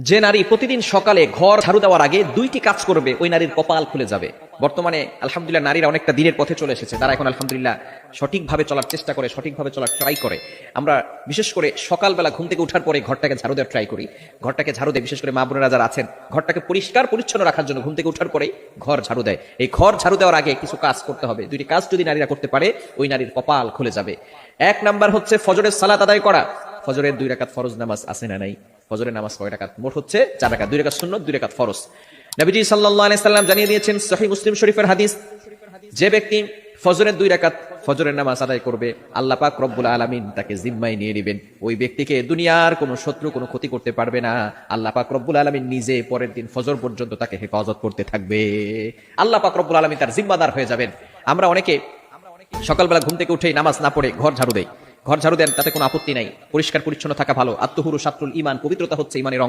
যে নারী প্রতিদিন সকালে ঘর ঝাড়ু দেওয়ার আগে দুইটি কাজ করবে ওই নারীর কপাল খুলে যাবে। বর্তমানে আলহামদুলিল্লাহ নারীরা অনেকটা দিনের পথে চলে এসেছে, তারা এখন আলহামদুলিল্লাহ সঠিকভাবে চলার চেষ্টা করে, সঠিকভাবে চলার ট্রাই করে। আমরা বিশেষ করে সকালবেলা ঘুম থেকে ওঠার পরে ঘরটাকে ঝাড়ু দেওয়ার ট্রাই করি। ঘরটাকে ঝাড়ু দেয়, বিশেষ করে মা বোনেরা যারা আছেন ঘরটাকে পরিষ্কার পরিচ্ছন্ন রাখার জন্য ঘুম থেকে ওঠার পরেই ঘর ঝাড়ু দেয়। এই ঘর ঝাড়ু দেওয়ার আগে কিছু কাজ করতে হবে। দুইটি কাজ যদি নারীরা করতে পারে ওই নারীর কপাল খুলে যাবে। এক নাম্বার হচ্ছে ফজরের সালাত আদায় করা। ফজরের 2 রাকাত ফরজ নামাজ আছে না নাই? ফজরের নামাজ কয় রাকাত? মোট হচ্ছে 4 রাকাত, 2 রাকাত সুন্নত, 2 রাকাত ফরজ। নবীজি সাল্লাল্লাহু আলাইহি সাল্লাম জানিয়ে দিয়েছেন, সহিহ মুসলিম শরীফের হাদিস, যে ব্যক্তি ফজরের 2 রাকাত ফজরের নামাজ আদায় করবে আল্লাহ পাক রব্বুল আলামিন তাকে জিম্মায় নিয়ে নেবেন। ওই ব্যক্তিকে দুনিয়ার কোনো শত্রু কোনো ক্ষতি করতে পারবে না। আল্লাহ পাক রব্বুল আলামিন নিজে পরের দিন ফজর পর্যন্ত তাকে হেফাজত করতে থাকবে। আল্লাহ পাক রব্বুল আলামিন তার জিম্মাদার হয়ে যাবেন। আমরা অনেকে সকালবেলা ঘুম থেকে উঠেই নামাজ না পড়ে ঘর ঝাড়ু দেই। ঘর ঝাড়ু দেন, তাতে কোনো আপত্তি নাই, পরিষ্কার পরিচ্ছন্ন থাকা ভালো। আত্মহুরু শাত্রুল ঈমান, পবিত্রতা হচ্ছে ঈমানের অঙ্গ।